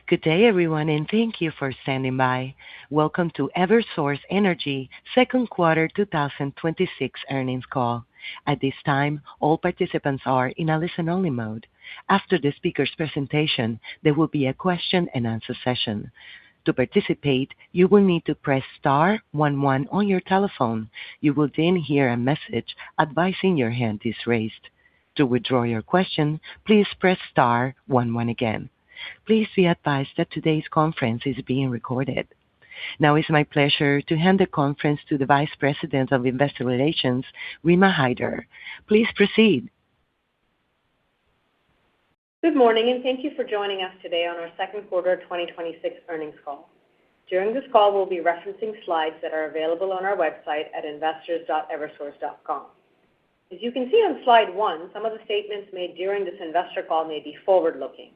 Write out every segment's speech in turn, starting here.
Good day, everyone, and thank you for standing by. Welcome to Eversource Energy second quarter 2026 earnings call. At this time, all participants are in a listen-only mode. After the speaker's presentation, there will be a question-and-answer session. To participate, you will need to press star 11 on your telephone. You will then hear a message advising your hand is raised. To withdraw your question, please press star 11 again. Please be advised that today's conference is being recorded. Now it's my pleasure to hand the conference to the Vice President of Investor Relations, Rima Hyder. Please proceed. Good morning, and thank you for joining us today on our second quarter 2026 earnings call. During this call, we'll be referencing slides that are available on our website at investors.eversource.com. As you can see on slide 1, some of the statements made during this investor call may be forward-looking.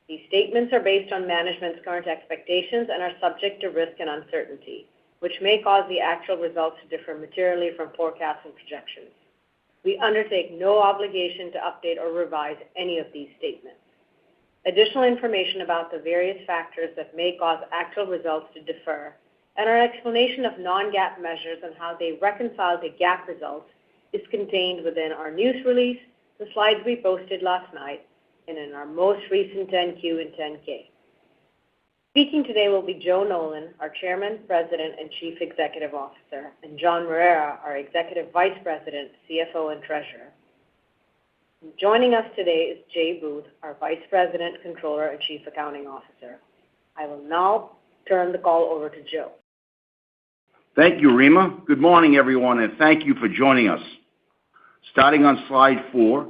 These statements are based on management's current expectations and are subject to risk and uncertainty, which may cause the actual results to differ materially from forecasts and projections. We undertake no obligation to update or revise any of these statements. Additional information about the various factors that may cause actual results to differ and our explanation of non-GAAP measures and how they reconcile to GAAP results is contained within our news release, the slides we posted last night, and in our most recent 10-Q and 10-K. Speaking today will be Joe Nolan, our Chairman, President, and Chief Executive Officer, and John Moreira, our Executive Vice President, CFO, and Treasurer. Joining us today is Jay Booth, our Vice President, Controller, and Chief Accounting Officer. I will now turn the call over to Joe. Thank you, Rima. Good morning, everyone, and thank you for joining us. Starting on slide 4,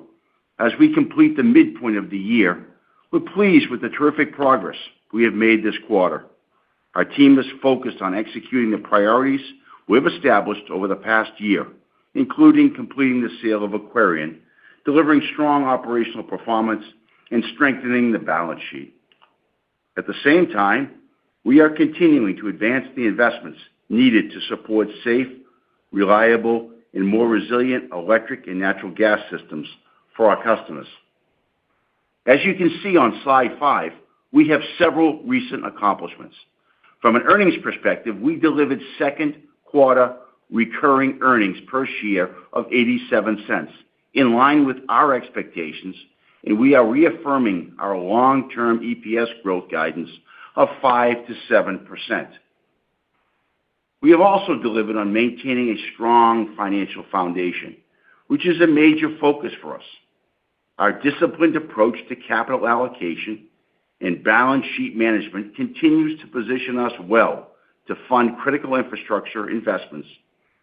as we complete the midpoint of the year, we're pleased with the terrific progress we have made this quarter. Our team is focused on executing the priorities we've established over the past year, including completing the sale of Aquarion, delivering strong operational performance, and strengthening the balance sheet. At the same time, we are continuing to advance the investments needed to support safe, reliable, and more resilient electric and natural gas systems for our customers. As you can see on slide 5, we have several recent accomplishments. From an earnings perspective, we delivered second quarter recurring earnings per share of 87 cents, in line with our expectations, and we are reaffirming our long-term EPS growth guidance of 5 to 7%. We have also delivered on maintaining a strong financial foundation, which is a major focus for us. Our disciplined approach to capital allocation and balance sheet management continues to position us well to fund critical infrastructure investments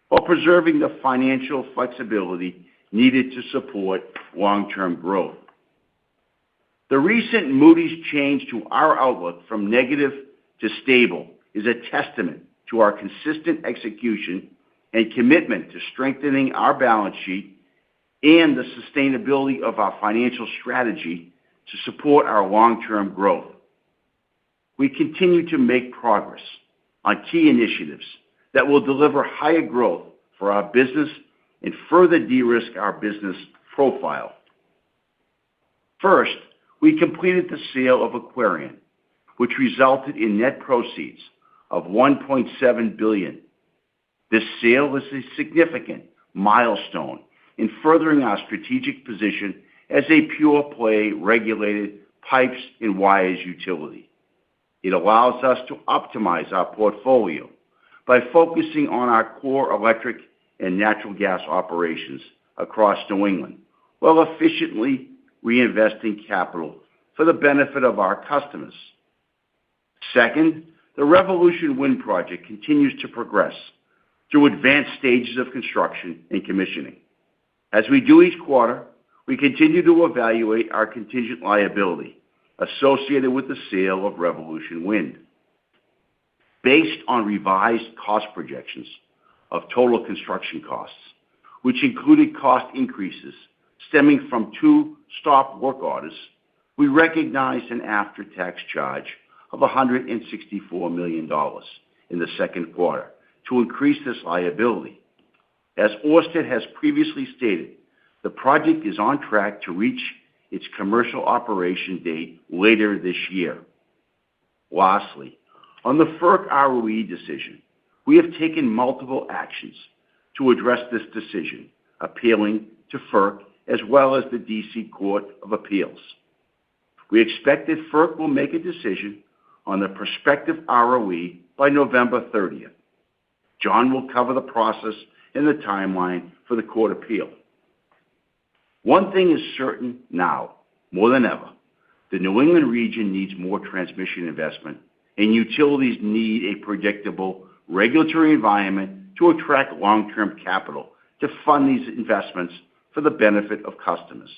while preserving the financial flexibility needed to support long-term growth. The recent Moody's change to our outlook from negative to stable is a testament to our consistent execution and commitment to strengthening our balance sheet and the sustainability of our financial strategy to support our long-term growth. We continue to make progress on key initiatives that will deliver higher growth for our business and further de-risk our business profile. First, we completed the sale of Aquarion, which resulted in net proceeds of $1.7 billion. This sale is a significant milestone in furthering our strategic position as a pure-play regulated pipes and wires utility. It allows us to optimize our portfolio by focusing on our core electric and natural gas operations across New England, while efficiently reinvesting capital for the benefit of our customers. Second, the Revolution Wind project continues to progress through advanced stages of construction and commissioning. As we do each quarter, we continue to evaluate our contingent liability associated with the sale of Revolution Wind. Based on revised cost projections of total construction costs, which included cost increases stemming from 2 stop work orders, we recognized an after-tax charge of $164 million in the second quarter to increase this liability. As Ørsted has previously stated, the project is on track to reach its commercial operation date later this year. Lastly, on the FERC ROE decision, we have taken multiple actions to address this decision, appealing to FERC as well as the D.C. Court of Appeals. We expect that FERC will make a decision on the prospective ROE by November 30th. John will cover the process and the timeline for the court appeal. One thing is certain now, more than ever, the New England region needs more transmission investment, and utilities need a predictable regulatory environment to attract long-term capital to fund these investments for the benefit of customers.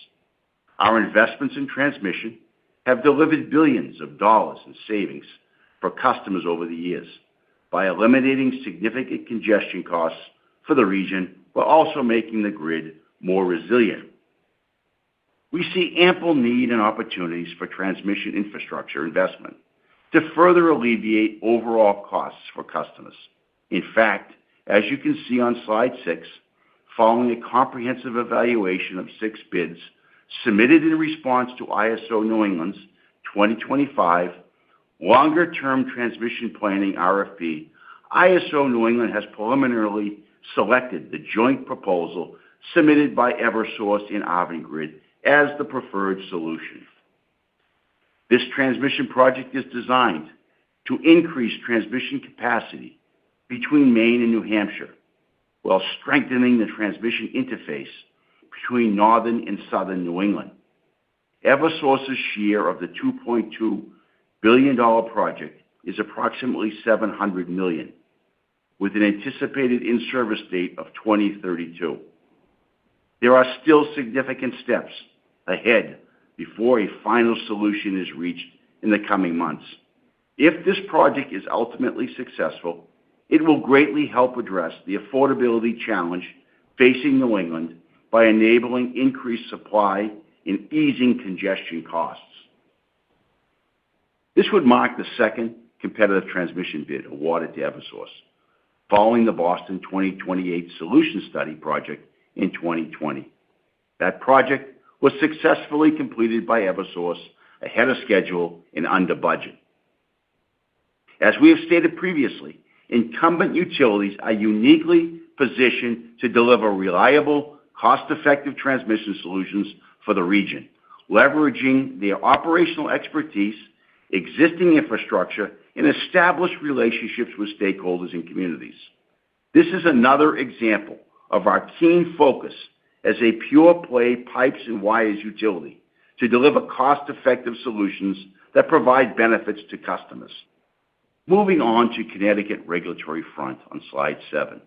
Our investments in transmission have delivered billions of dollars in savings for customers over the years by eliminating significant congestion costs for the region while also making the grid more resilient. We see ample need and opportunities for transmission infrastructure investment to further alleviate overall costs for customers. In fact, as you can see on slide 6, following a comprehensive evaluation of 6 bids submitted in response to ISO New England's 2025 Longer-Term Transmission Planning RFP, ISO New England has preliminarily selected the joint proposal submitted by Eversource and Avangrid as the preferred solution. This transmission project is designed to increase transmission capacity between Maine and New Hampshire, while strengthening the transmission interface between northern and southern New England. Eversource's share of the $2.2 billion project is approximately $700 million, with an anticipated in-service date of 2032. There are still significant steps ahead before a final solution is reached in the coming months. If this project is ultimately successful, it will greatly help address the affordability challenge facing New England by enabling increased supply and easing congestion costs. This would mark the second competitive transmission bid awarded to Eversource, following the Boston 2028 Solution Study project in 2020. That project was successfully completed by Eversource ahead of schedule and under budget. As we have stated previously, incumbent utilities are uniquely positioned to deliver reliable, cost-effective transmission solutions for the region, leveraging their operational expertise, existing infrastructure, and established relationships with stakeholders and communities. This is another example of our keen focus as a pure-play pipes and wires utility to deliver cost-effective solutions that provide benefits to customers. Moving on to Connecticut regulatory front on slide 7.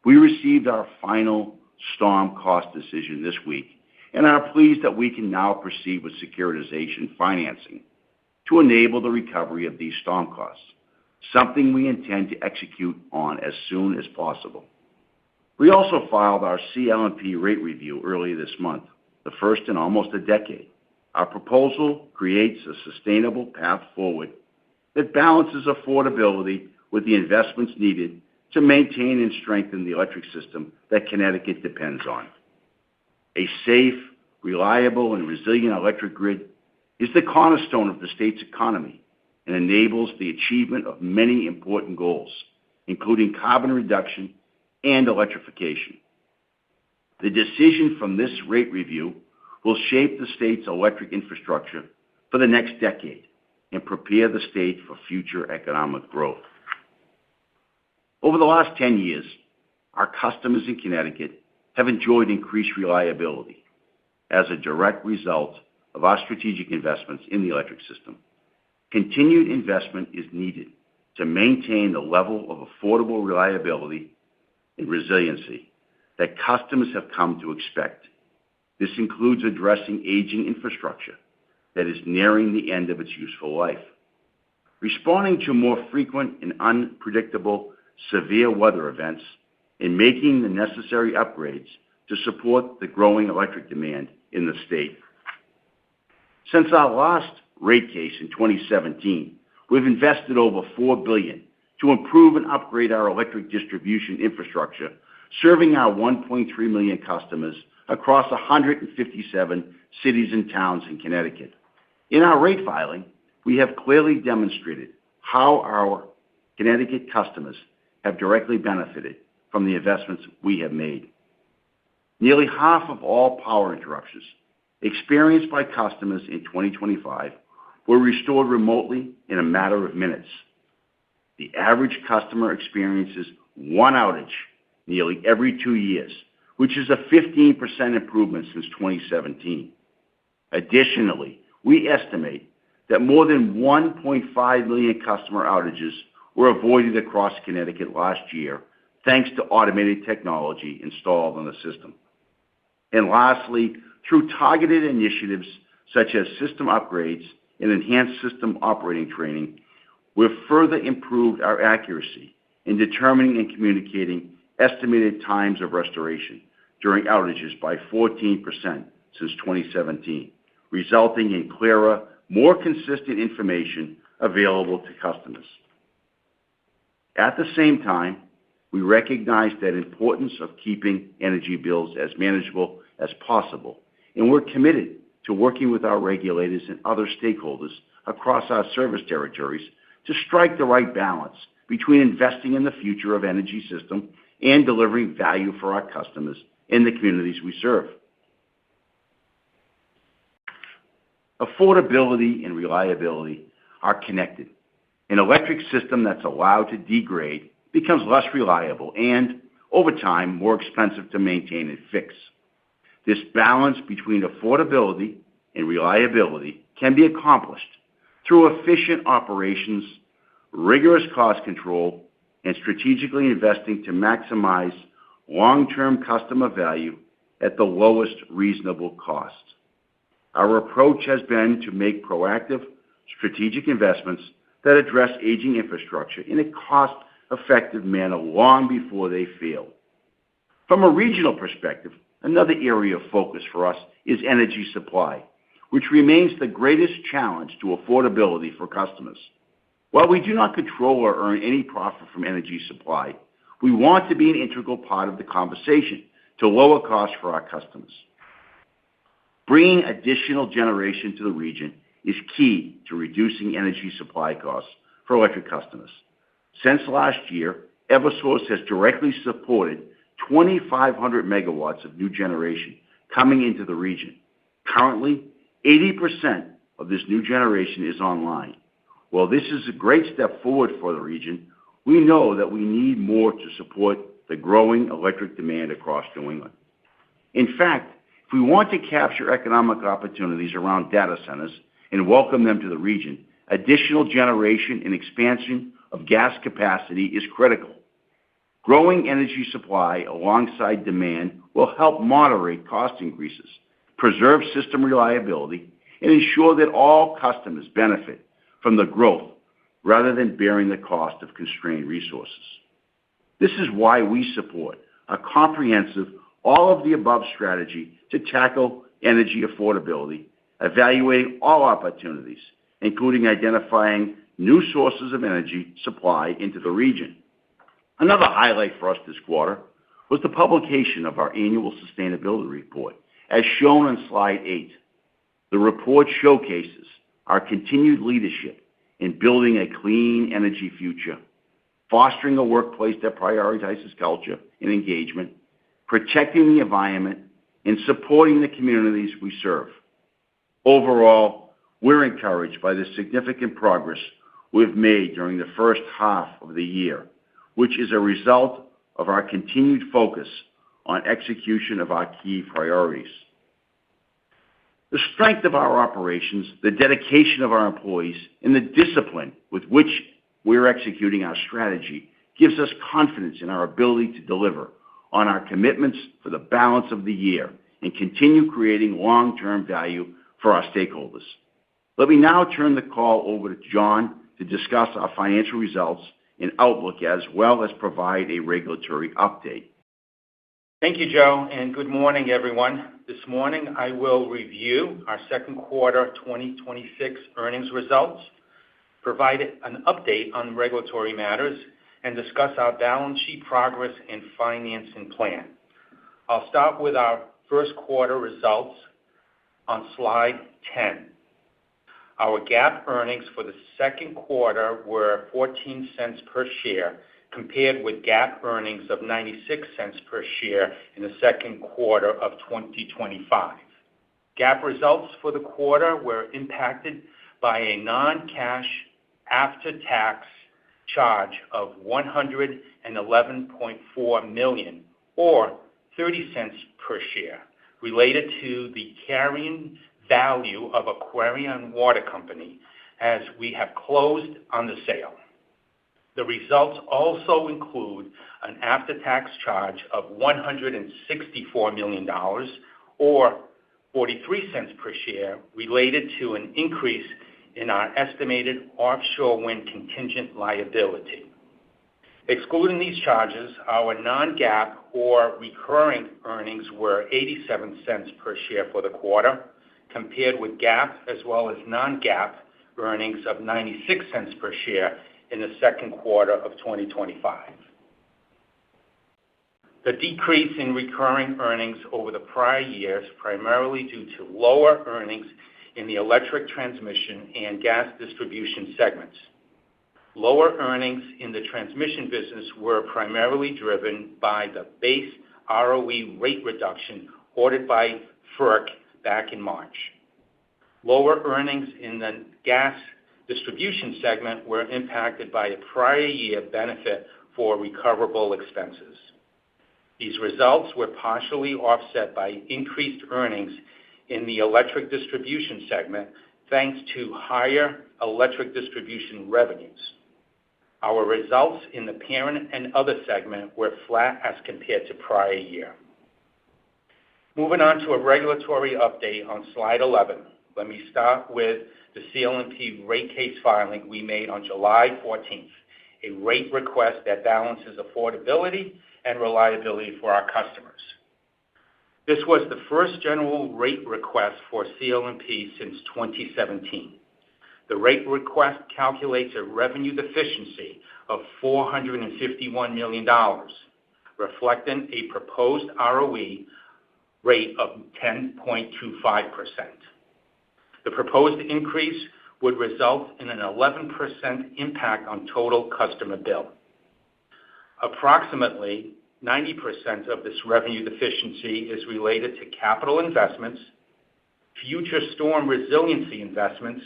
We received our final storm cost decision this week and are pleased that we can now proceed with securitization financing to enable the recovery of these storm costs, something we intend to execute on as soon as possible. We also filed our CL&P rate review earlier this month, the first in almost a decade. Our proposal creates a sustainable path forward that balances affordability with the investments needed to maintain and strengthen the electric system that Connecticut depends on. A safe, reliable, and resilient electric grid is the cornerstone of the state's economy and enables the achievement of many important goals, including carbon reduction and electrification. The decision from this rate review will shape the state's electric infrastructure for the next decade and prepare the state for future economic growth. Over the last 10 years, our customers in Connecticut have enjoyed increased reliability as a direct result of our strategic investments in the electric system. Continued investment is needed to maintain the level of affordable reliability and resiliency that customers have come to expect. This includes addressing aging infrastructure that is nearing the end of its useful life, responding to more frequent and unpredictable severe weather events, and making the necessary upgrades to support the growing electric demand in the state. Since our last rate case in 2017, we've invested over $4 billion to improve and upgrade our electric distribution infrastructure, serving our 1.3 million customers across 157 cities and towns in Connecticut. In our rate filing, we have clearly demonstrated how our Connecticut customers have directly benefited from the investments we have made. Nearly half of all power interruptions experienced by customers in 2025 were restored remotely in a matter of minutes. The average customer experiences one outage nearly every 2 years, which is a 15% improvement since 2017. Additionally, we estimate that more than 1.5 million customer outages were avoided across Connecticut last year, thanks to automated technology installed on the system. And lastly, through targeted initiatives such as system upgrades and enhanced system operating training, we've further improved our accuracy in determining and communicating estimated times of restoration during outages by 14% since 2017, resulting in clearer, more consistent information available to customers. At the same time, we recognize the importance of keeping energy bills as manageable as possible, and we're committed to working with our regulators and other stakeholders across our service territories to strike the right balance between investing in the future of energy system and delivering value for our customers in the communities we serve. Affordability and reliability are connected. An electric system that's allowed to degrade becomes less reliable and, over time, more expensive to maintain and fix. This balance between affordability and reliability can be accomplished through efficient operations, rigorous cost control, and strategically investing to maximize long-term customer value at the lowest reasonable cost. Our approach has been to make proactive, strategic investments that address aging infrastructure in a cost-effective manner long before they fail. From a regional perspective, another area of focus for us is energy supply, which remains the greatest challenge to affordability for customers. While we do not control or earn any profit from energy supply, we want to be an integral part of the conversation to lower costs for our customers. Bringing additional generation to the region is key to reducing energy supply costs for electric customers. Since last year, Eversource has directly supported 2,500 megawatts of new generation coming into the region. Currently, 80% of this new generation is online. While this is a great step forward for the region, we know that we need more to support the growing electric demand across New England. In fact, if we want to capture economic opportunities around data centers and welcome them to the region, additional generation and expansion of gas capacity is critical. Growing energy supply alongside demand will help moderate cost increases, preserve system reliability, and ensure that all customers benefit from the growth rather than bearing the cost of constrained resources. This is why we support a comprehensive, all-of-the-above strategy to tackle energy affordability, evaluating all opportunities, including identifying new sources of energy supply into the region. Another highlight for us this quarter was the publication of our annual sustainability report, as shown on slide 8. The report showcases our continued leadership in building a clean energy future, fostering a workplace that prioritizes culture and engagement, protecting the environment, and supporting the communities we serve. Overall, we're encouraged by the significant progress we've made during the first half of the year, which is a result of our continued focus on execution of our key priorities. The strength of our operations, the dedication of our employees, and the discipline with which we're executing our strategy gives us confidence in our ability to deliver on our commitments for the balance of the year and continue creating long-term value for our stakeholders. Let me now turn the call over to John to discuss our financial results and outlook, as well as provide a regulatory update. Thank you, Joe, and good morning, everyone. This morning, I will review our second quarter 2026 earnings results, provide an update on regulatory matters, and discuss our balance sheet progress and financing plan. I'll start with our first quarter results on slide 10. Our GAAP earnings for the second quarter were $0.14 per share, compared with GAAP earnings of $0.96 per share in the second quarter of 2025. GAAP results for the quarter were impacted by a non-cash after-tax charge of $111.4 million, or 30 cents per share, related to the carrying value of Aquarion Water Company, as we have closed on the sale. The results also include an after-tax charge of $164 million, or 43 cents per share, related to an increase in our estimated offshore wind contingent liability. Excluding these charges, our non-GAAP or recurring earnings were 87 cents per share for the quarter, compared with GAAP as well as non-GAAP earnings of 96 cents per share in the second quarter of 2025. The decrease in recurring earnings over the prior years primarily due to lower earnings in the electric transmission and gas distribution segments. Lower earnings in the transmission business were primarily driven by the base ROE rate reduction ordered by FERC back in March. Lower earnings in the gas distribution segment were impacted by a prior year benefit for recoverable expenses. These results were partially offset by increased earnings in the electric distribution segment, thanks to higher electric distribution revenues. Our results in the parent and other segment were flat as compared to prior year. Moving on to a regulatory update on slide 11. Let me start with the CLNP rate case filing we made on July 14th, a rate request that balances affordability and reliability for our customers. This was the first general rate request for CLNP since 2017. The rate request calculates a revenue deficiency of $451 million, reflecting a proposed ROE rate of 10.25%. The proposed increase would result in an 11% impact on total customer bill. Approximately 90% of this revenue deficiency is related to capital investments, future storm resiliency investments,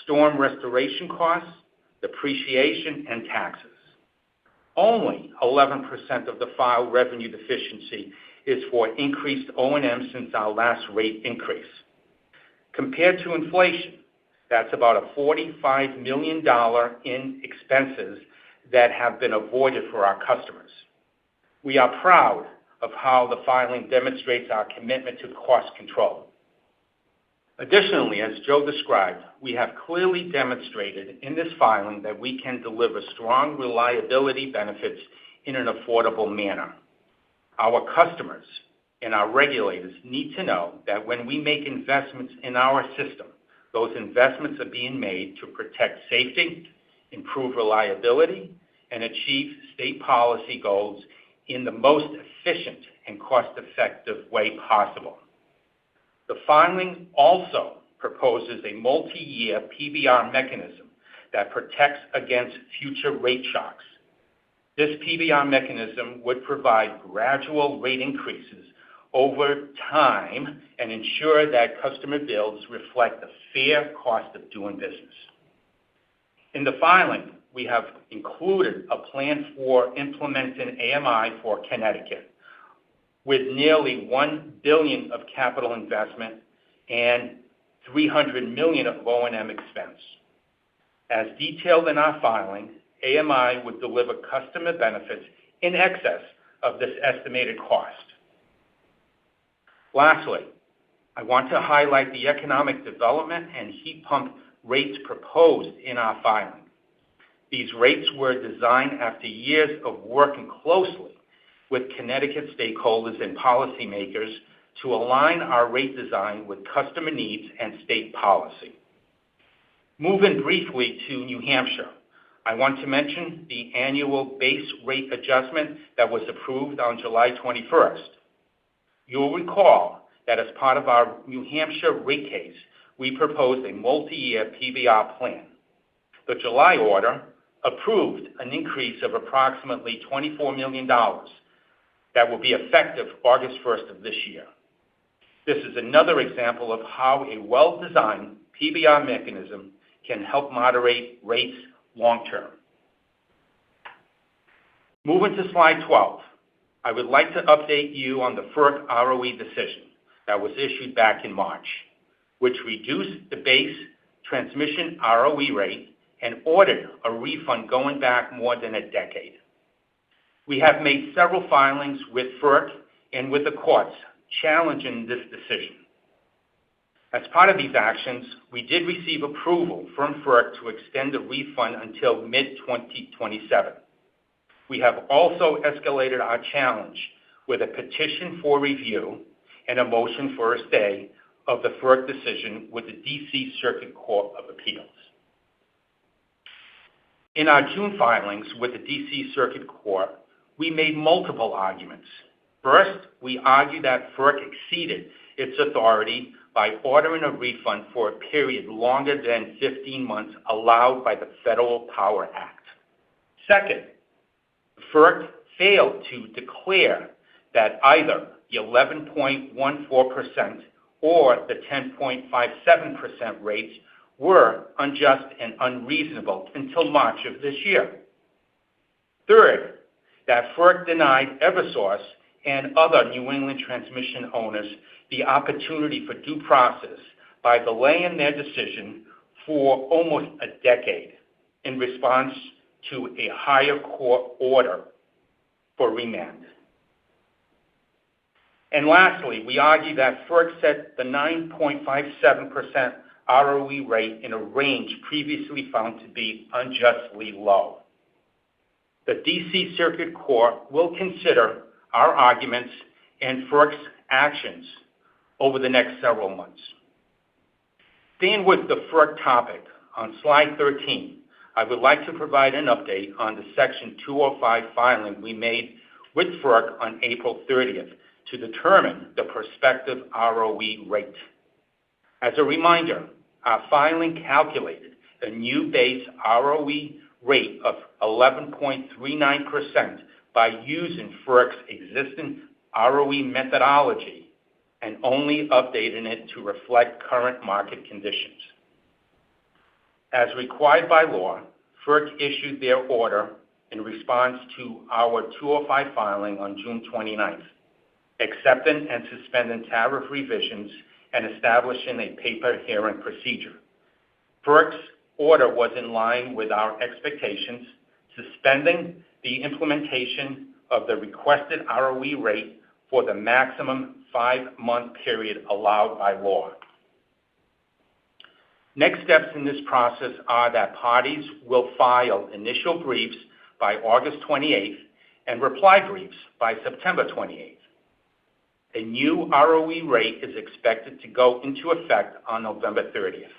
storm restoration costs, depreciation, and taxes. Only 11% of the filed revenue deficiency is for increased O&M since our last rate increase. Compared to inflation, that's about a $45 million in expenses that have been avoided for our customers. We are proud of how the filing demonstrates our commitment to cost control. Additionally, as Joe described, we have clearly demonstrated in this filing that we can deliver strong reliability benefits in an affordable manner. Our customers and our regulators need to know that when we make investments in our system, those investments are being made to protect safety, improve reliability, and achieve state policy goals in the most efficient and cost-effective way possible. The filing also proposes a multi-year PBR mechanism that protects against future rate shocks. This PBR mechanism would provide gradual rate increases over time and ensure that customer bills reflect the fair cost of doing business. In the filing, we have included a plan for implementing AMI for Connecticut, with nearly $1 billion of capital investment and $300 million of O&M expense. As detailed in our filing, AMI would deliver customer benefits in excess of this estimated cost. Lastly, I want to highlight the economic development and heat pump rates proposed in our filing. These rates were designed after years of working closely with Connecticut stakeholders and policymakers to align our rate design with customer needs and state policy. Moving briefly to New Hampshire, I want to mention the annual base rate adjustment that was approved on July 21st. You'll recall that as part of our New Hampshire rate case, we proposed a multi-year PBR plan. The July order approved an increase of approximately $24 million that will be effective August 1st of this year. This is another example of how a well-designed PBR mechanism can help moderate rates long-term. Moving to slide 12, I would like to update you on the FERC ROE decision that was issued back in March, which reduced the base transmission ROE rate and ordered a refund going back more than a decade. We have made several filings with FERC and with the courts challenging this decision. As part of these actions, we did receive approval from FERC to extend the refund until mid-2027. We have also escalated our challenge with a petition for review and a motion for a stay of the FERC decision with the D.C. Circuit Court of Appeals. In our June filings with the D.C. Circuit Court, we made multiple arguments. First, we argued that FERC exceeded its authority by ordering a refund for a period longer than 15 months allowed by the Federal Power Act. Second, FERC failed to declare that either the 11.14% or the 10.57% rates were unjust and unreasonable until March of this year. Third, that FERC denied Eversource and other New England transmission owners the opportunity for due process by delaying their decision for almost a decade in response to a higher court order for remand. And lastly, we argue that FERC set the 9.57% ROE rate in a range previously found to be unjustly low. The D.C. Circuit Court will consider our arguments and FERC's actions over the next several months. Staying with the FERC topic, on slide 13, I would like to provide an update on the Section 205 filing we made with FERC on April 30th to determine the prospective ROE rate. As a reminder, our filing calculated a new base ROE rate of 11.39% by using FERC's existing ROE methodology and only updating it to reflect current market conditions. As required by law, FERC issued their order in response to our 205 filing on June 29th, accepting and suspending tariff revisions and establishing a paper hearing procedure. FERC's order was in line with our expectations, suspending the implementation of the requested ROE rate for the maximum 5-month period allowed by law. Next steps in this process are that parties will file initial briefs by August 28th and reply briefs by September 28th. A new ROE rate is expected to go into effect on November 30th.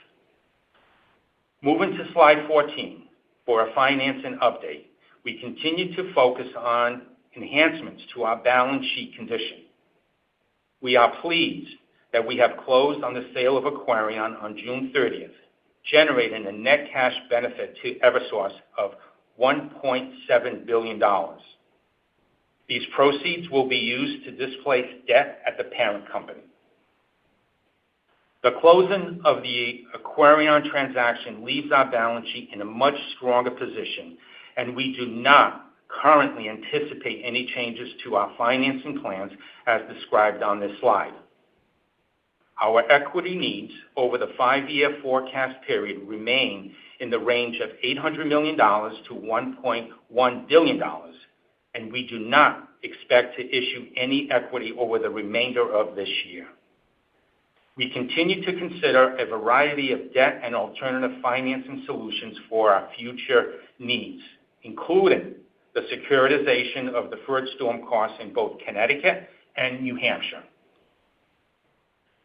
Moving to slide 14 for a financing update, we continue to focus on enhancements to our balance sheet condition. We are pleased that we have closed on the sale of Aquarion on June 30th, generating a net cash benefit to Eversource of $1.7 billion. These proceeds will be used to displace debt at the parent company. The closing of the Aquarion transaction leaves our balance sheet in a much stronger position, and we do not currently anticipate any changes to our financing plans as described on this slide. Our equity needs over the 5-year forecast period remain in the range of $800 million to $1.1 billion, and we do not expect to issue any equity over the remainder of this year. We continue to consider a variety of debt and alternative financing solutions for our future needs, including the securitization of deferred storm costs in both Connecticut and New Hampshire.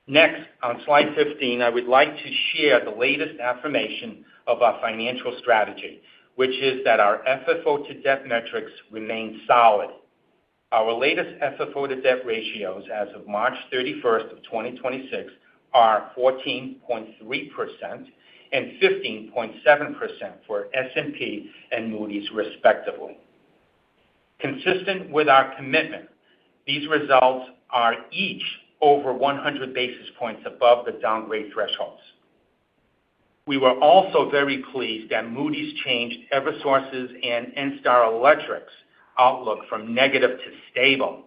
Next, on slide 15, I would like to share the latest affirmation of our financial strategy, which is that our FFO to debt metrics remain solid. Our latest FFO to debt ratios as of March 31st of 2026 are 14.3% and 15.7% for S&P and Moody's, respectively. Consistent with our commitment, these results are each over 100 basis points above the downgrade thresholds. We were also very pleased that Moody's changed Eversource's and NStar Electric's outlook from negative to stable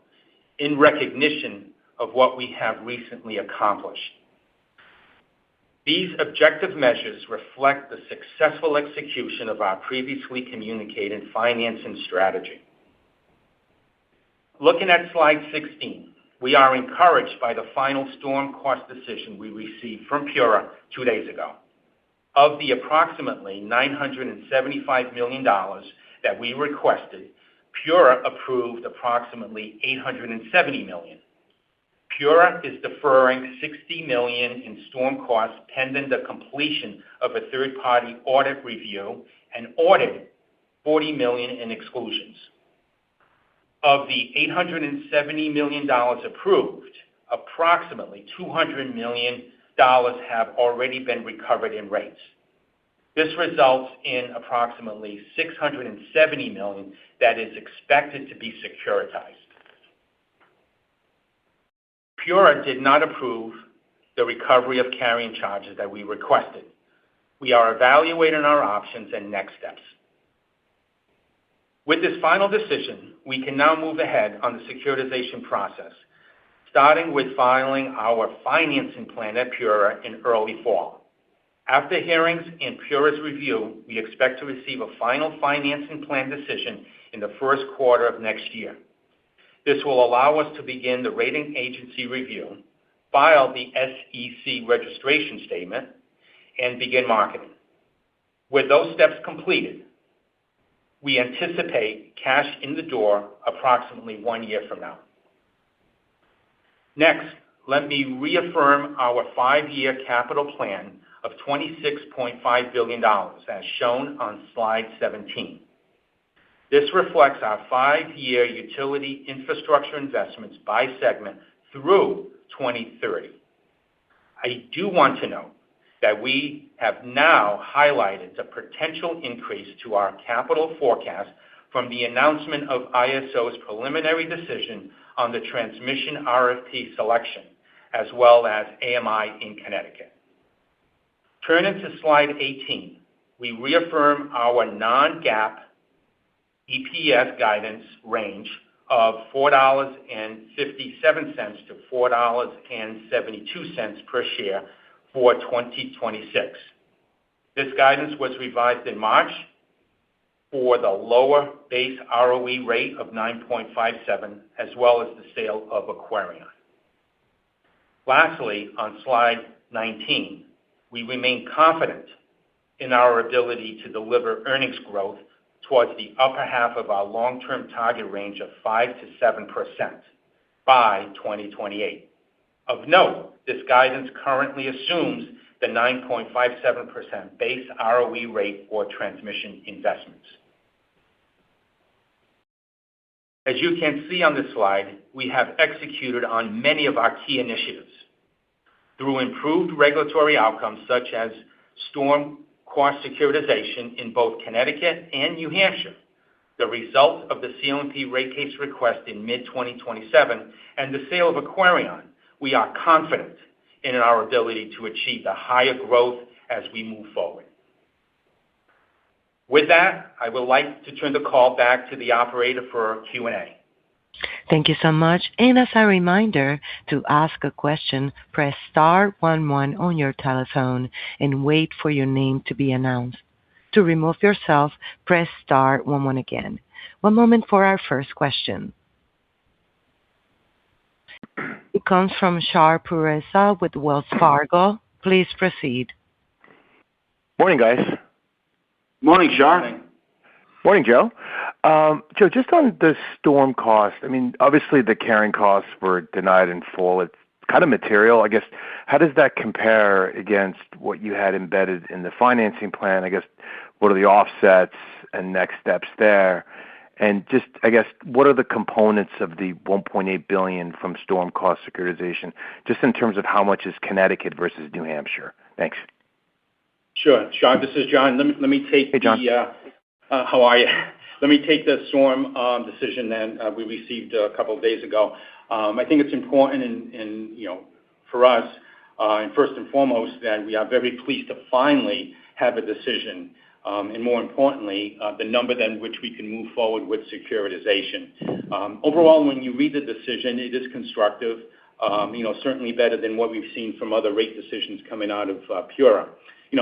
in recognition of what we have recently accomplished. These objective measures reflect the successful execution of our previously communicated financing strategy. Looking at slide 16, we are encouraged by the final storm cost decision we received from PURA 2 days ago. Of the approximately $975 million that we requested, PURA approved approximately $870 million. PURA is deferring $60 million in storm costs pending the completion of a third-party audit review and ordered $40 million in exclusions. Of the $870 million approved, approximately $200 million have already been recovered in rates. This results in approximately $670 million that is expected to be securitized. PURA did not approve the recovery of carrying charges that we requested. We are evaluating our options and next steps. With this final decision, we can now move ahead on the securitization process, starting with filing our financing plan at PURA in early fall. After hearings and PURA's review, we expect to receive a final financing plan decision in the first quarter of next year. This will allow us to begin the rating agency review, file the SEC registration statement, and begin marketing. With those steps completed, we anticipate cash in the door approximately 1 year from now. Next, let me reaffirm our 5-year capital plan of $26.5 billion, as shown on slide 17. This reflects our 5-year utility infrastructure investments by segment through 2030. I do want to note that we have now highlighted the potential increase to our capital forecast from the announcement of ISO's preliminary decision on the transmission RFP selection, as well as AMI in Connecticut. Turning to slide 18, we reaffirm our non-GAAP EPS guidance range of $4.57 to $4.72 per share for 2026. This guidance was revised in March for the lower base ROE rate of 9.57, as well as the sale of Aquarion. Lastly, on slide 19, we remain confident in our ability to deliver earnings growth towards the upper half of our long-term target range of 5 to 7% by 2028. Of note, this guidance currently assumes the 9.57% base ROE rate for transmission investments. As you can see on this slide, we have executed on many of our key initiatives. Through improved regulatory outcomes such as storm cost securitization in both Connecticut and New Hampshire, the result of the CLMP rate case request in mid-2027, and the sale of Aquarion, we are confident in our ability to achieve the higher growth as we move forward. With that, I would like to turn the call back to the operator for Q&A. Thank you so much. And as a reminder, to ask a question, press star 11 on your telephone and wait for your name to be announced. To remove yourself, press star 11 again. One moment for our first question. It comes from Shar Pourreza with Wells Fargo. Please proceed. Morning, guys. Morning, Shar. Morning, Joe. Joe, just on the storm cost, I mean, obviously the carrying costs were denied in full. It's kind of material. I guess, how does that compare against what you had embedded in the financing plan? I guess, what are the offsets and next steps there? And just, I guess, what are the components of the $1.8 billion from storm cost securitization, just in terms of how much is Connecticut versus New Hampshire? Thanks. Sure. Sean, this is John. Let me take Hey, John. how are you? Let me take the storm decision that we received a couple of days ago. I think it's important and for us, and first and foremost, that we are very pleased to finally have a decision, and more importantly, the number then which we can move forward with securitization. Overall, when you read the decision, it is constructive, certainly better than what we've seen from other rate decisions coming out of PURA.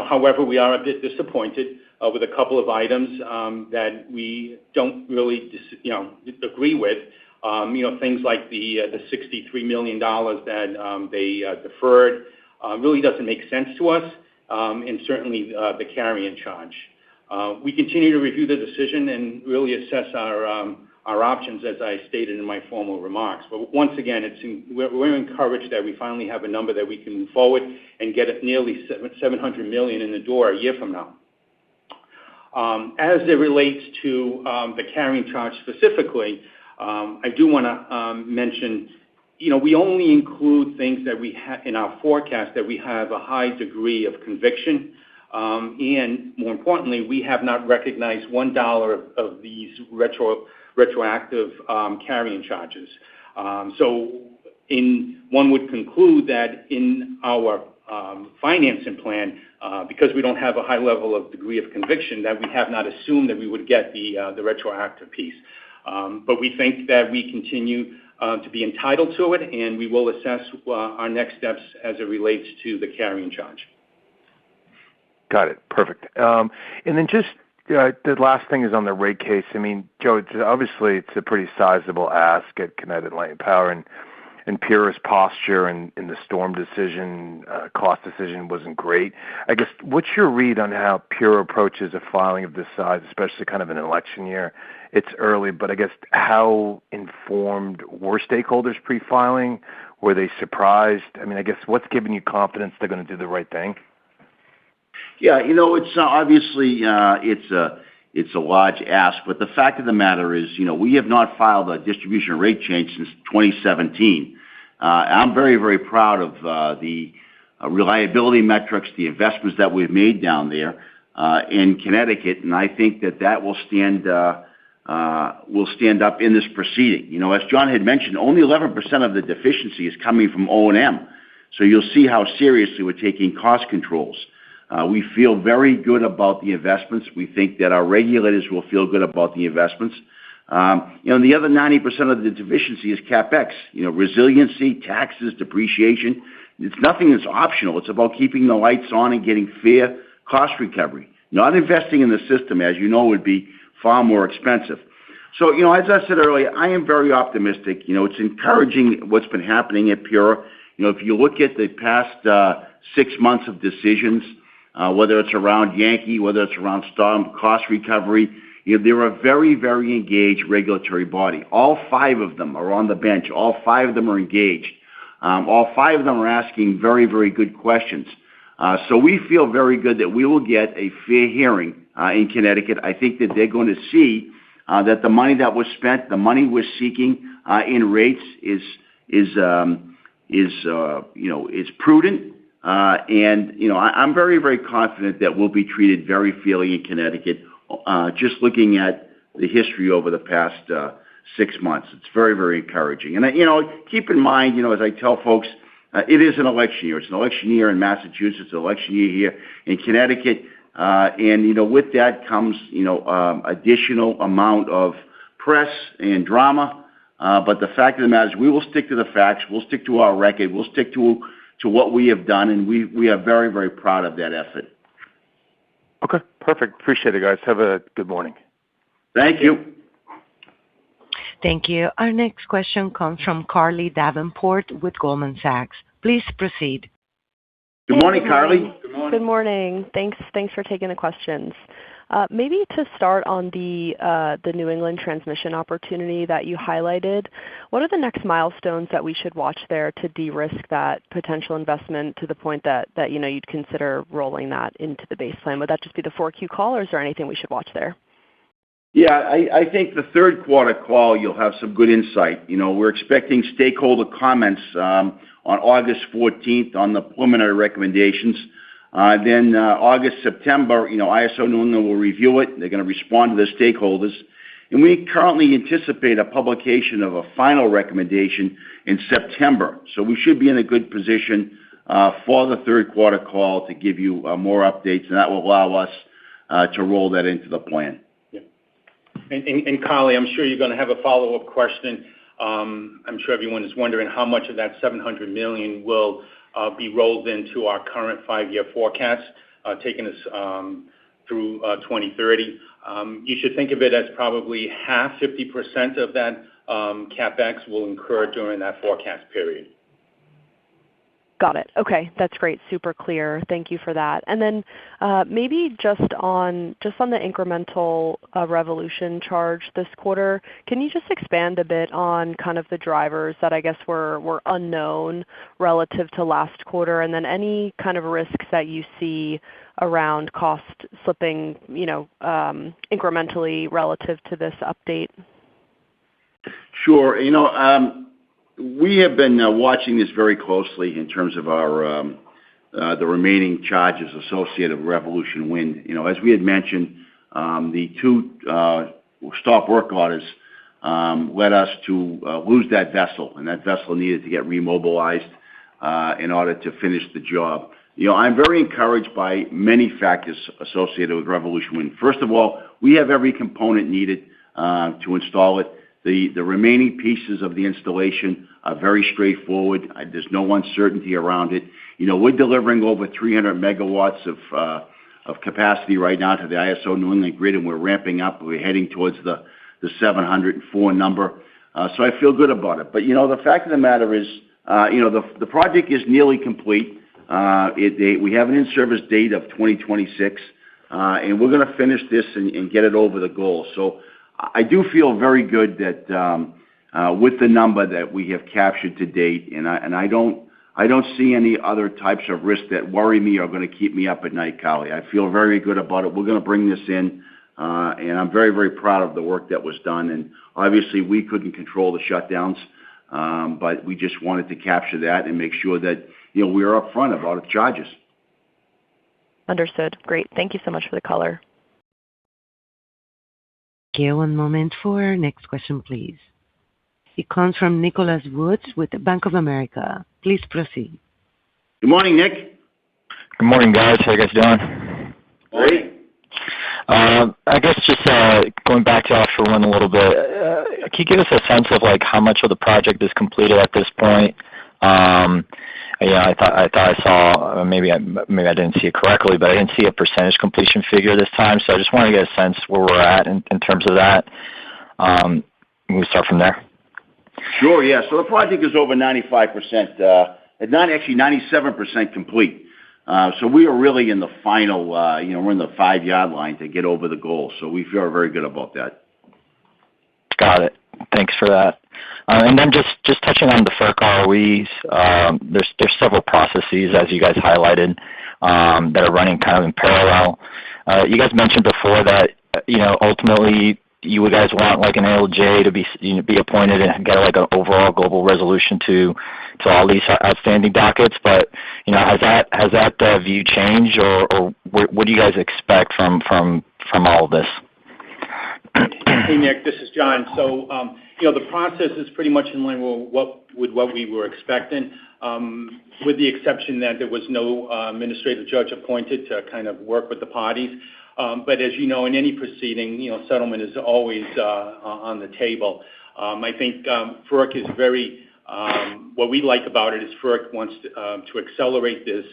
However, we are a bit disappointed with a couple of items that we don't really agree with. Things like the $63 million that they deferred really doesn't make sense to us, and certainly the carrying charge. We continue to review the decision and really assess our options, as I stated in my formal remarks. But once again, we're encouraged that we finally have a number that we can move forward and get it nearly $700 million in the door a year from now. As it relates to the carrying charge specifically, I do want to mention, we only include things that we have in our forecast that we have a high degree of conviction. And more importantly, we have not recognized $1 of these retroactive carrying charges. So one would conclude that in our financing plan, because we don't have a high level of degree of conviction, that we have not assumed that we would get the retroactive piece. But we think that we continue to be entitled to it, and we will assess our next steps as it relates to the carrying charge. Got it. Perfect. And then just the last thing is on the rate case. I mean, Joe, it's a pretty sizable ask at Connecticut Light and Power, and PURA's posture and in the storm decision, cost decision wasn't great. I guess, what's your read on how PURA approaches a filing of this size, especially kind of an election year? It's early, but I guess how informed were stakeholders pre-filing? Were they surprised? I mean, I guess what's giving you confidence they're going to do the right thing? Yeah, it's obviously it's a large ask, but the fact of the matter is, we have not filed a distribution rate change since 2017. I'm very, very proud of the reliability metrics, the investments that we've made down there in Connecticut, and I think that will stand up in this proceeding. As John had mentioned, only 11% of the deficiency is coming from O&M, so you'll see how seriously we're taking cost controls. We feel very good about the investments. We think that our regulators will feel good about the investments. The other 90% of the deficiency is CapEx. Resiliency, taxes, depreciation. It's nothing that's optional. It's about keeping the lights on and getting fair cost recovery. Not investing in the system, as you know, would be far more expensive. So, as I said earlier, I am very optimistic. It's encouraging what's been happening at PURA. If you look at the past 6 months of decisions, whether it's around Yankee, whether it's around storm cost recovery, they're a very, very engaged regulatory body. All 5 of them are on the bench. All 5 of them are engaged. All 5 of them are asking very, very good questions. So we feel very good that we will get a fair hearing in Connecticut. I think that they're going to see that the money that was spent, the money we're seeking in rates is prudent. I'm very, very confident that we'll be treated very fairly in Connecticut, just looking at the history over the past 6 months. It's very, very encouraging. And, keep in mind, as I tell folks, it is an election year. It's an election year in Massachusetts, an election year here in Connecticut. And, with that comes, additional amount of press and drama. But the fact of the matter is we will stick to the facts. We'll stick to our record. We'll stick to what we have done, and we are very, very proud of that effort. Okay, perfect. Appreciate it, guys. Have a good morning. Thank you. Thank you. Our next question comes from Carly Davenport with Goldman Sachs. Please proceed. Good morning, Carly. Good morning. Good morning. Thanks for taking the questions. Maybe to start on the New England transmission opportunity that you highlighted, what are the next milestones that we should watch there to de-risk that potential investment to the point that you'd consider rolling that into the base plan? Would that just be the 4Q call, or is there anything we should watch there? Yeah, I think the third quarter call, you'll have some good insight. We're expecting stakeholder comments on August 14th on the preliminary recommendations. Then August, September, ISO New England will review it. They're going to respond to the stakeholders. And we currently anticipate a publication of a final recommendation in September. So we should be in a good position for the third quarter call to give you more updates, and that will allow us to roll that into the plan. And Carly, I'm sure you're going to have a follow-up question. I'm sure everyone is wondering how much of that $700 million will be rolled into our current 5-year forecast, taking us through 2030. You should think of it as probably half, 50% of that CapEx will incur during that forecast period. Got it. Okay, that's great. Super clear. Thank you for that. And then maybe just on the incremental Revolution charge this quarter, can you just expand a bit on kind of the drivers that I guess were unknown relative to last quarter, and then any kind of risks that you see around cost slipping, incrementally relative to this update? Sure. We have been watching this very closely in terms of our the remaining charges associated with Revolution Wind. As we had mentioned, the 2 stop work orders led us to lose that vessel, and that vessel needed to get remobilized in order to finish the job. I'm very encouraged by many factors associated with Revolution Wind. First of all, we have every component needed to install it. The remaining pieces of the installation are very straightforward. There's no uncertainty around it. We're delivering over 300 megawatts of capacity right now to the ISO New England grid, and we're ramping up. We're heading towards the 704 number. So I feel good about it. But, the fact of the matter is, the project is nearly complete. We have an in-service date of 2026, and we're going to finish this and get it over the goal. So I do feel very good that with the number that we have captured to date, and I don't see any other types of risks that worry me or going to keep me up at night, Carly. I feel very good about it. We're going to bring this in, and I'm very, very proud of the work that was done. And obviously, we couldn't control the shutdowns, but we just wanted to capture that and make sure that we were upfront about the charges. Understood. Great. Thank you so much for the color. Okay, one moment for our next question, please. It comes from Nicholas Woods with the Bank of America. Please proceed. Good morning, Nick. Good morning, guys. How you guys doing? Great. I guess just going back to offshore wind a little bit, can you give us a sense of how much of the project is completed at this point? I thought I saw, maybe I didn't see it correctly, but I didn't see a percentage completion figure this time. So I just want to get a sense where we're at in terms of that. We start from there. Sure, yeah. So the project is over 95%, actually 97% complete. So we are really in the final, we're in the 5-yard line to get over the goal. So we feel very good about that. Got it. Thanks for that. And then just touching on the FERC ROEs, there's several processes, as you guys highlighted, that are running kind of in parallel. You guys mentioned before that, ultimately you guys want an ALJ to be appointed and get an overall global resolution to all these outstanding dockets. But has that view changed, or what do you guys expect from all of this? Hey, Nick, this is John. So, the process is pretty much in line with what we were expecting, with the exception that there was no administrative judge appointed to kind of work with the parties. But as you know, in any proceeding, settlement is always on the table. I think FERC is what we like about it is FERC wants to accelerate this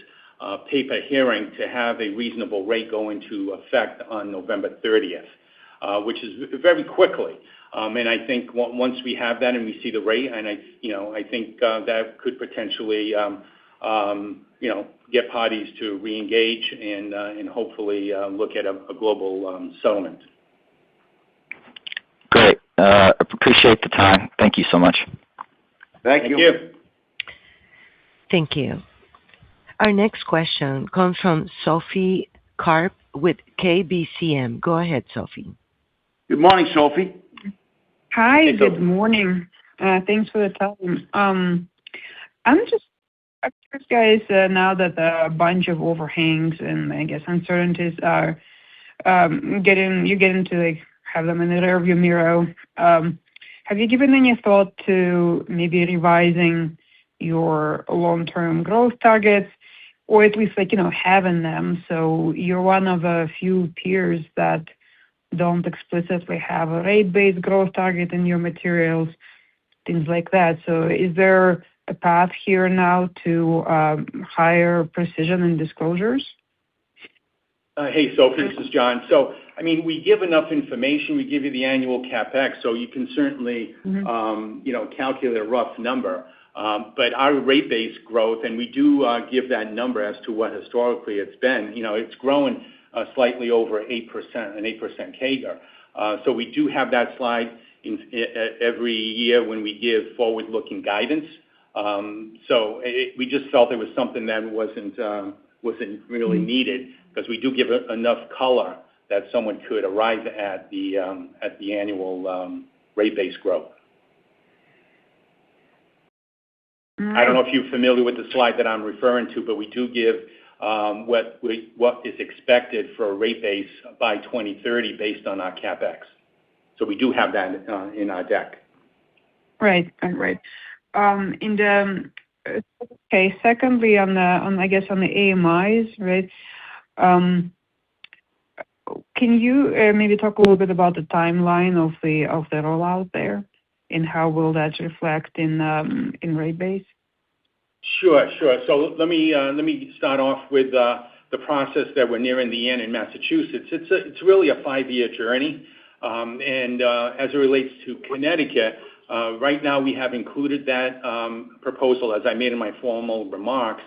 paper hearing to have a reasonable rate go into effect on November 30th, which is very quickly. And I think once we have that and we see the rate, and I think that could potentially, get parties to re-engage and hopefully look at a global settlement. Great. Appreciate the time. Thank you so much. Thank you. Thank you. Thank you. Our next question comes from Sophie Karp with KBCM. Go ahead, Sophie. Good morning, Sophie. Hi, Hey, good Sophie. morning. Thanks for the time. I'm curious, guys, now that a bunch of overhangs and I guess uncertainties are you're getting to like have them in the rearview mirror. Have you given any thought to maybe revising your long-term growth targets, or at least having them? So you're one of a few peers that don't explicitly have a rate-based growth target in your materials, things like that. So is there a path here now to higher precision and disclosures? Hey, Sophie, this is John. So, I mean, we give enough information. We give you the annual CapEx, so you can certainly, calculate a rough number. But our rate-based growth, and we do give that number as to what historically it's been, it's growing slightly over 8%, an 8% CAGR. So we do have that slide every year when we give forward-looking guidance. We just felt it was something that wasn't really needed, because we do give enough color that someone could arrive at the annual rate-based growth. I don't know if you're familiar with the slide that I'm referring to, but we do give what is expected for a rate base by 2030 based on our CapEx. So we do have that in our deck. Right. Secondly, on the AMIs, right? Can you maybe talk a little bit about the timeline of the rollout there, and how will that reflect in rate base? Sure. So let me start off with the process that we're nearing the end in Massachusetts. It's really a 5-year journey, and as it relates to Connecticut, right now we have included that proposal, as I made in my formal remarks,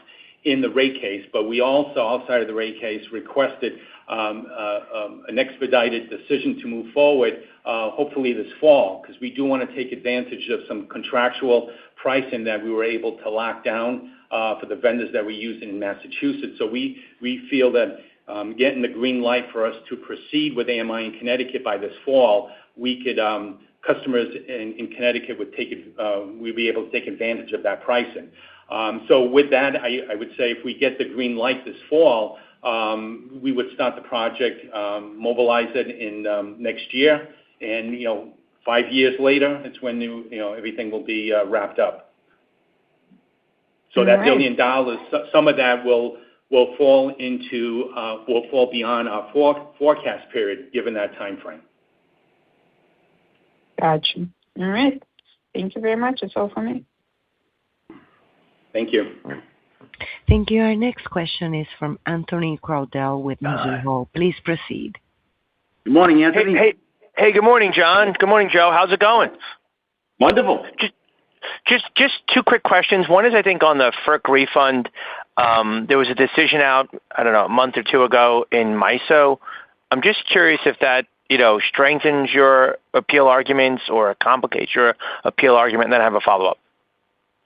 in the rate case, but we also, outside of the rate case, requested an expedited decision to move forward, hopefully this fall, because we do want to take advantage of some contractual pricing that we were able to lock down for the vendors that we're using in Massachusetts. So we feel that getting the green light for us to proceed with AMI in Connecticut by this fall, we could customers in Connecticut we'd be able to take advantage of that pricing. So with that, I would say if we get the green light this fall, we would start the project, mobilize it in next year, and 5 years later, it's when everything will be wrapped up. So that $1 billion, some of that will fall beyond our forecast period, given that time frame. Gotcha. All right. Thank you very much. That's all for me. Thank you. Thank you. Our next question is from Anthony Crowdell with Mizuho. Please proceed. Good morning, Anthony. Hey, good morning, John. Good morning, Joe. How's it going? Wonderful. Just 2 quick questions. One is, I think, on the FERC refund. There was a decision out, I don't know, a month or 2 ago in MISO. I'm just curious if that, strengthens your appeal arguments or complicates your appeal argument, and then I have a follow-up.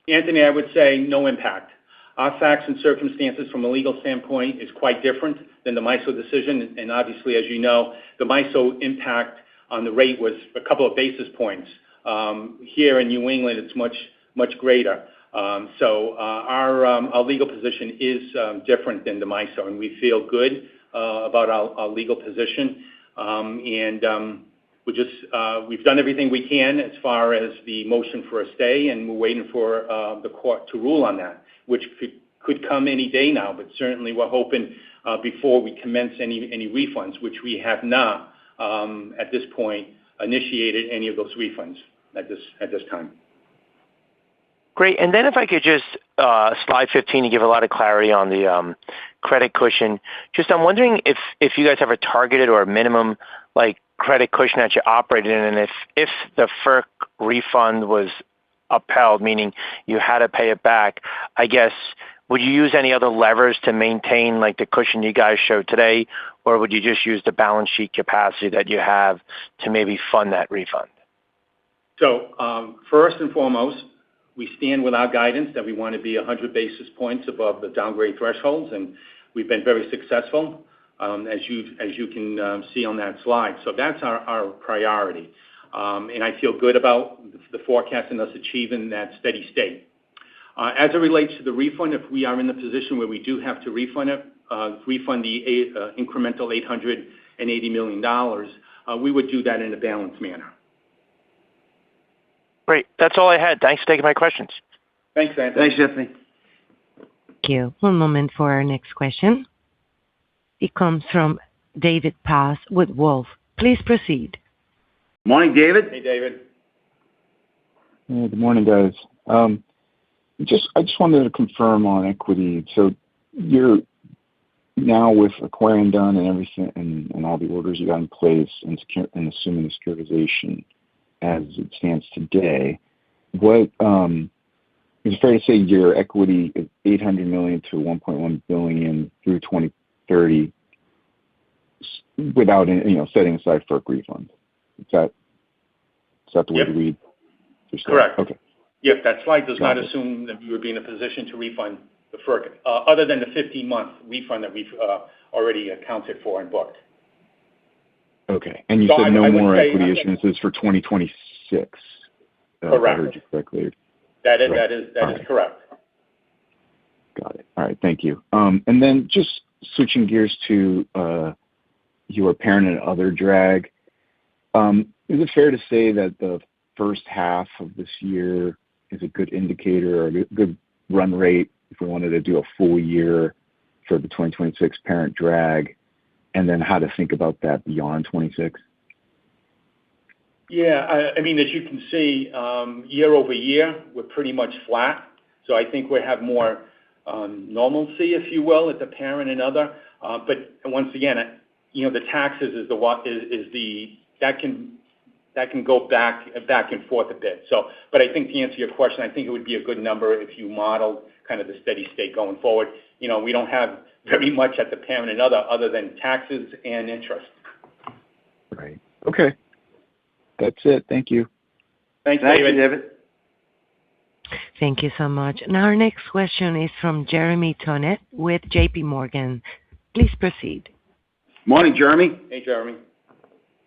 Anthony, I would say no impact. Our facts and circumstances from a legal standpoint is quite different than the MISO decision, and obviously, as you know, the MISO impact on the rate was a couple of basis points. Here in New England, it's much greater. So our legal position is different than the MISO, and we feel good about our legal position. We've done everything we can as far as the motion for a stay, and we're waiting for the court to rule on that, which could come any day now. But certainly, we're hoping before we commence any refunds, which we have not at this point initiated any of those refunds at this time. Great. And then if I could just slide 15 to give a lot of clarity on the credit cushion. Just I'm wondering if you guys have a targeted or a minimum credit cushion that you operated in, and if the FERC refund was upheld, meaning you had to pay it back, I guess, would you use any other levers to maintain the cushion you guys showed today, or would you just use the balance sheet capacity that you have to maybe fund that refund? So first and foremost, we stand with our guidance that we want to be 100 basis points above the downgrade thresholds, and we've been very successful. as you can see on that slide. So that's our priority. And I feel good about the forecast and us achieving that steady state. As it relates to the refund, if we are in the position where we do have to refund the incremental $880 million, we would do that in a balanced manner. Great. That's all I had. Thanks for taking my questions. Thanks, Anthony. Thanks, Anthony. Thank you. One moment for our next question. It comes from David Paz with Wolfe. Please proceed. Morning, David. Hey, David. Hey, good morning, guys. I just wanted to confirm on equity. So you're now with acquiring done and everything, and all the orders you got in place, and assuming the securitization as it stands today, what is it fair to say your equity is $800 million to $1.1 billion through 2030 without setting aside FERC refunds? Is that the way to read? Correct. Okay. Yep, that slide does not assume that we would be in a position to refund the FERC, other than the 15-month refund that we've already accounted for and booked. Okay. And you said no more equity issuances for 2026. Correct. If I heard you correctly. That is correct. Got it. All right. Thank you. And then just switching gears to your parent and other drag, is it fair to say that the first half of this year is a good indicator or a good run rate if we wanted to do a full year for the 2026 parent drag, and then how to think about that beyond 26? Yeah, I mean, as you can see, year over year, we're pretty much flat. So I think we have more normalcy, if you will, at the parent and other. But once again, the taxes that can go back and forth a bit. So, but I think to answer your question, I think it would be a good number if you modeled kind of the steady state going forward. We don't have very much at the parent and other than taxes and interest. Right. Okay. That's it. Thank you. Thanks, David. David. Thank you so much. Now our next question is from Jeremy Tonet with J.P. Morgan. Please proceed. Morning, Jeremy. Hey, Jeremy.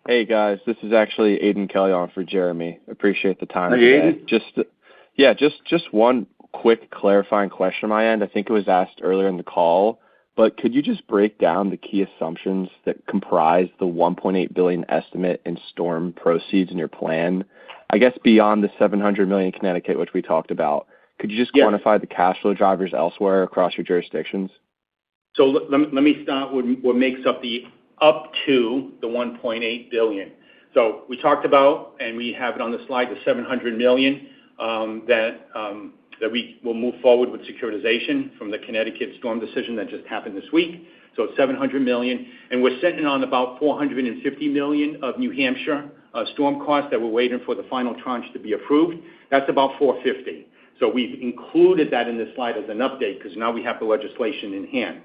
Hey, guys. This is actually Aiden Kelly on for Jeremy. Appreciate the time today. Aiden. Just one quick clarifying question on my end. I think it was asked earlier in the call, but could you just break down the key assumptions that comprise the $1.8 billion estimate in storm proceeds in your plan? I guess beyond the $700 million Connecticut, which we talked about, could you just quantify the cash flow drivers elsewhere across your jurisdictions? So let me start with what makes up to the $1.8 billion. So we talked about, and we have it on the slide, the $700 million that we will move forward with securitization from the Connecticut storm decision that just happened this week. So it's $700 million, and we're sitting on about $450 million of New Hampshire storm costs that we're waiting for the final tranche to be approved. That's about $450. So we've included that in this slide as an update because now we have the legislation in hand.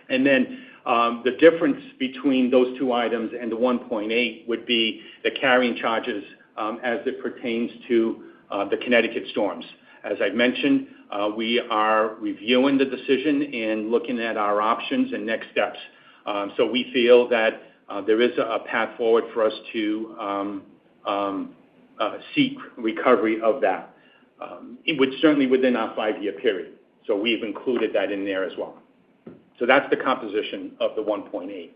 And then the difference between those two items and the 1.8 would be the carrying charges as it pertains to the Connecticut storms. As I mentioned, we are reviewing the decision and looking at our options and next steps. So we feel that there is a path forward for us to seek recovery of that. It would certainly within our 5-year period. So we've included that in there as well. So that's the composition of the 1.8.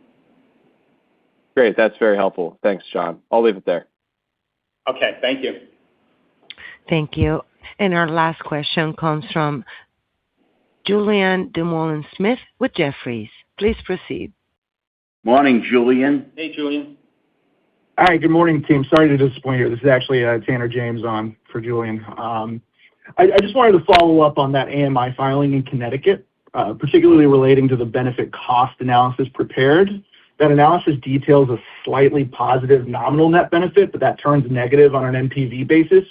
Great. That's very helpful. Thanks, John. I'll leave it there. Okay. Thank you. Thank you. And our last question comes from Julian Dumoulin-Smith with Jefferies. Please proceed. Morning, Julian. Hey, Julian. Hi, good morning, team. Sorry to disappoint you. This is actually Tanner James on for Julian. I just wanted to follow up on that AMI filing in Connecticut, particularly relating to the benefit cost analysis prepared. That analysis details a slightly positive nominal net benefit, but that turns negative on an NPV basis.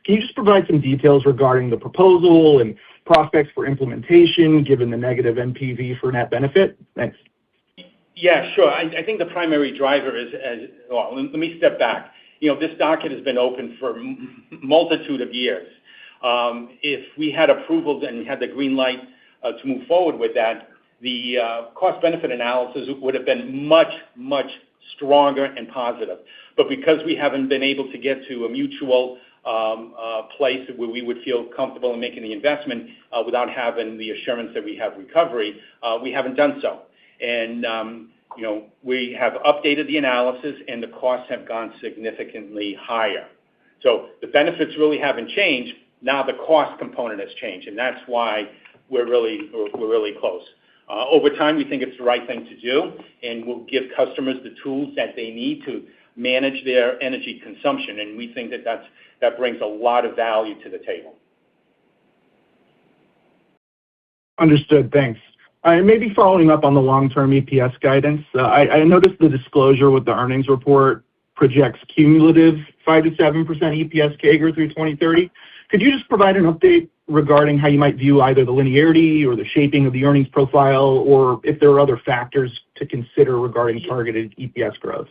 Can you just provide some details regarding the proposal and prospects for implementation, given the negative NPV for net benefit? Thanks. Yeah, sure. I think the primary driver is, well, let me step back. This docket has been open for a multitude of years. If we had approval and had the green light to move forward with that, the cost-benefit analysis would have been much, much stronger and positive. But because we haven't been able to get to a mutual place where we would feel comfortable in making the investment without having the assurance that we have recovery, we haven't done so. And, we have updated the analysis, and the costs have gone significantly higher. So the benefits really haven't changed. Now the cost component has changed, and that's why we're really close. Over time, we think it's the right thing to do, and we'll give customers the tools that they need to manage their energy consumption, and we think that brings a lot of value to the table. Understood. Thanks. Maybe following up on the long-term EPS guidance, I noticed the disclosure with the earnings report projects cumulative 5-7% EPS CAGR through 2030. Could you just provide an update regarding how you might view either the linearity or the shaping of the earnings profile, or if there are other factors to consider regarding targeted EPS growth?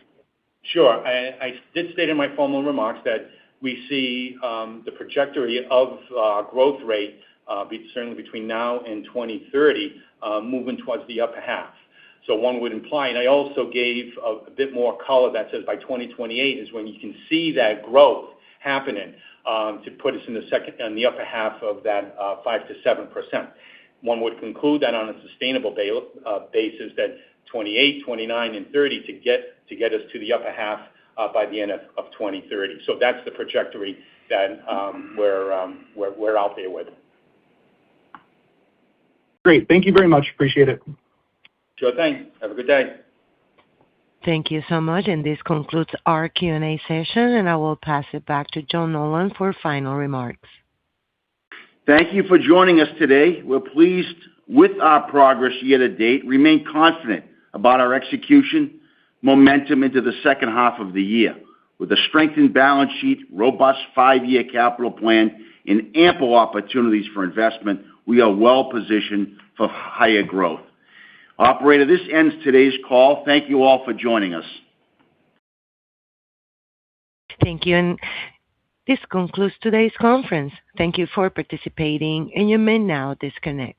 Sure. I did state in my formal remarks that we see the trajectory of growth rate certainly between now and 2030 moving towards the upper half. So one would imply, and I also gave a bit more color that says by 2028 is when you can see that growth happening to put us in the upper half of that 5 to 7%. One would conclude that on a sustainable basis that 28, 29, and 30 to get us to the upper half by the end of 2030. So that's the trajectory that we're out there with. Great. Thank you very much. Appreciate it. Sure thing. Have a good day. Thank you so much. And this concludes our Q&A session, and I will pass it back to Joe Nolan for final remarks. Thank you for joining us today. We're pleased with our progress year to date, remain confident about our execution, momentum into the second half of the year. With a strengthened balance sheet, robust 5-year capital plan, and ample opportunities for investment, we are well positioned for higher growth. Operator, this ends today's call. Thank you all for joining us. Thank you. And this concludes today's conference. Thank you for participating, and you may now disconnect.